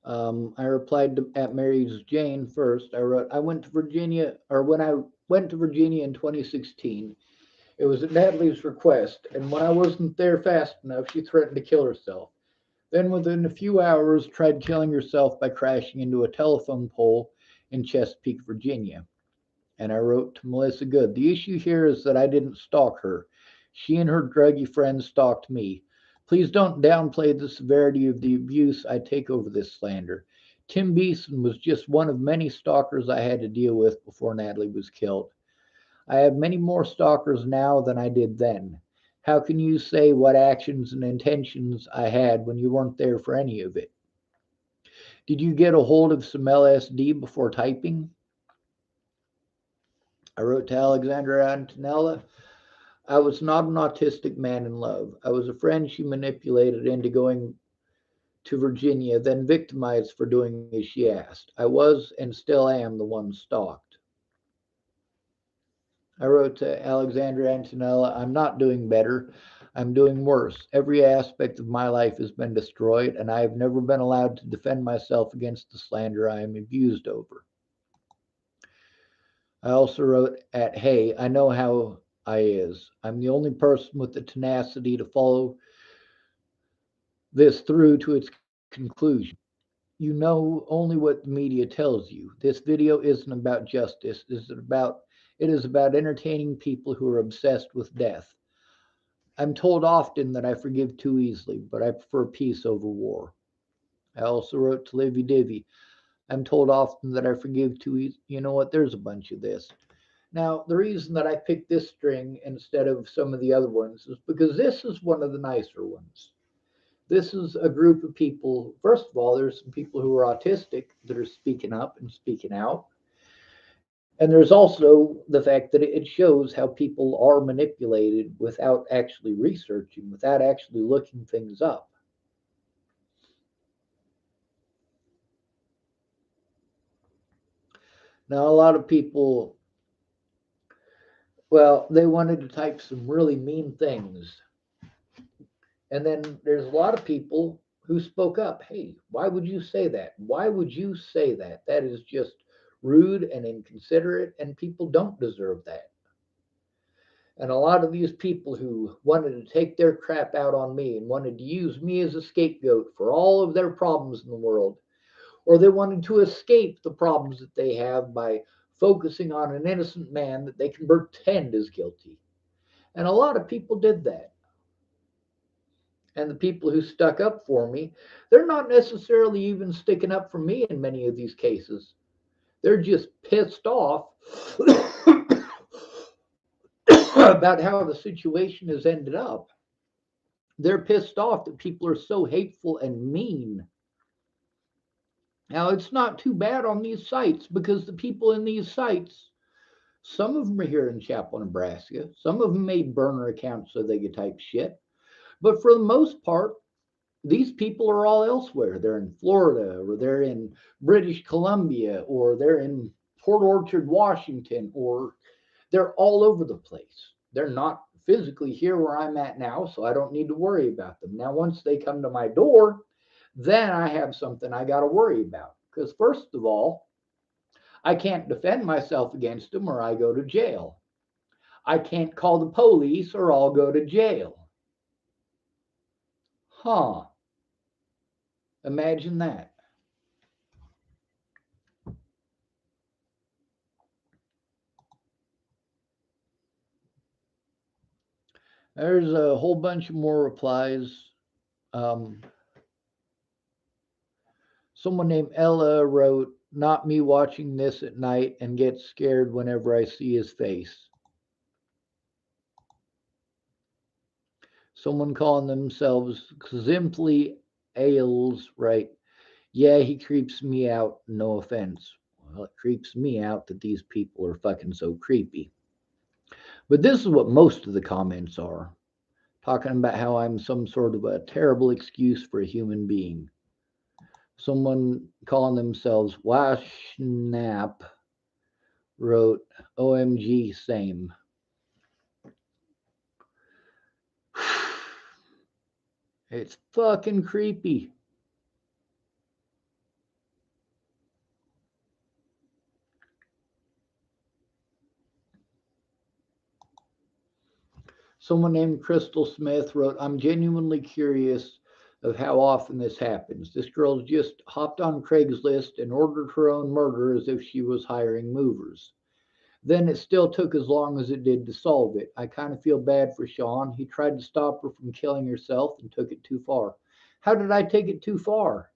I replied at Mary's Jane first. I wrote, when I went to Virginia in 2016, it was at Natalie's request, and when I wasn't there fast enough, she threatened to kill herself. Then, within a few hours, tried killing herself by crashing into a telephone pole in Chesapeake, Virginia. And I wrote to Melissa Good, "The issue here is that I didn't stalk her. She and her druggy friends stalked me. Please don't downplay the severity of the abuse I take over this slander. Tim Beeson was just one of many stalkers I had to deal with before Natalie was killed. I have many more stalkers now than I did then. How can you say what actions and intentions I had when you weren't there for any of it? Did you get a hold of some LSD before typing?" I wrote to Alexandra Antonella, I was not an autistic man in love. I was a friend she manipulated into going to Virginia, then victimized for doing as she asked. I was and still am the one stalked. I wrote to Alexandra Antonella, I'm not doing better. I'm doing worse. Every aspect of my life has been destroyed, and I have never been allowed to defend myself against the slander I am abused over. I also wrote at Hey, I know how I is. I'm the only person with the tenacity to follow this through to its conclusion. You know only what the media tells you. This video isn't about justice. It is about entertaining people who are obsessed with death. I'm told often that I forgive too easily, but I prefer peace over war. I also wrote to Livy Divvy. I'm told often that I forgive too easily. You know what? There's a bunch of this. Now, the reason that I picked this string instead of some of the other ones is because this is one of the nicer ones. This is a group of people. First of all, there's some people who are autistic that are speaking up and speaking out. And there's also the fact that it shows how people are manipulated without actually researching, without actually looking things up. Now, a lot of people, well, they wanted to type some really mean things. And then there's a lot of people who spoke up. Hey, why would you say that? Why would you say that? That is just rude and inconsiderate, and people don't deserve that. And a lot of these people who wanted to take their crap out on me and wanted to use me as a scapegoat for all of their problems in the world, or they wanted to escape the problems that they have by focusing on an innocent man that they can pretend is guilty. And a lot of people did that. And the people who stuck up for me, they're not necessarily even sticking up for me in many of these cases. They're just pissed off about how the situation has ended up. They're pissed off that people are so hateful and mean. Now, it's not too bad on these sites because the people in these sites, some of them are here in Chapel, Nebraska. Some of them made burner accounts so they could type shit. But for the most part, these people are all elsewhere. They're in Florida, or they're in British Columbia, or they're in Port Orchard, Washington, or they're all over the place. They're not physically here where I'm at now, so I don't need to worry about them. Now, once they come to my door, then I have something I got to worry about. Because, first of all, I can't defend myself against them or I go to jail. I can't call the police or I'll go to jail. Huh. Imagine that. There's a whole bunch of more replies. Um, Someone named Ella wrote, Not me watching this at night and get scared whenever I see his face. Someone calling themselves simply Ailes, right? Yeah, he creeps me out, no offense. Well, it creeps me out that these people are fucking so creepy. But this is what most of the comments are, talking about how I'm some sort of a terrible excuse for a human being. Someone calling themselves Washnap wrote, OMG, same. It's fucking creepy. Someone named Crystal Smith wrote, I'm genuinely curious of how often this happens. This girl just hopped on Craigslist and ordered her own murder as if she was hiring movers. Then it still took as long as it did to solve it. I kind of feel bad for Sean. He tried to stop her from killing herself and took it too far. How did I take it too far?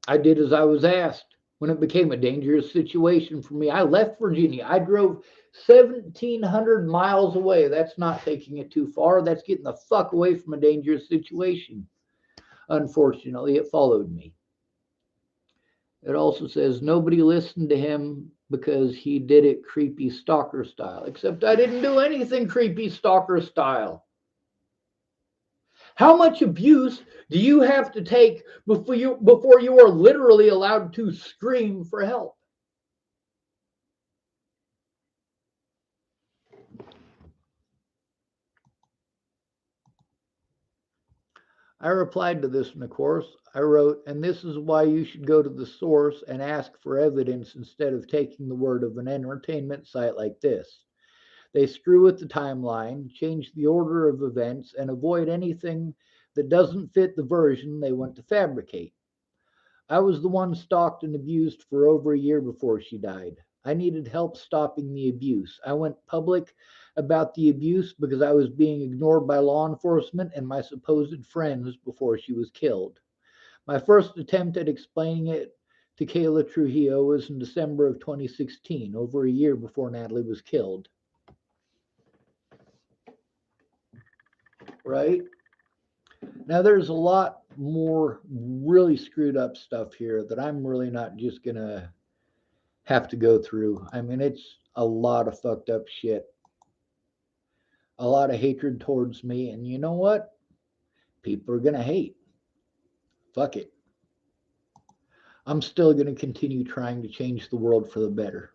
I did as I was asked. When it became a dangerous situation for me, I left Virginia. I drove 1,700 miles away. That's not taking it too far. That's getting the fuck away from a dangerous situation. Unfortunately, it followed me. It also says nobody listened to him because he did it creepy stalker style. Except I didn't do anything creepy stalker style. How much abuse do you have to take before you are literally allowed to scream for help? I replied to this in the course. I wrote, and this is why you should go to the source and ask for evidence instead of taking the word of an entertainment site like this. They screw with the timeline, change the order of events, and avoid anything that doesn't fit the version they want to fabricate. I was the one stalked and abused for over a year before she died. I needed help stopping the abuse. I went public about the abuse because I was being ignored by law enforcement and my supposed friends before she was killed. My first attempt at explaining it to Kayla Trujillo was in December of 2016, over a year before Natalie was killed. Right? Now, there's a lot more really screwed up stuff here that I'm really not just going to have to go through. I mean, it's a lot of fucked up shit, a lot of hatred towards me. And you know what? People are going to hate. Fuck it. I'm still going to continue trying to change the world for the better.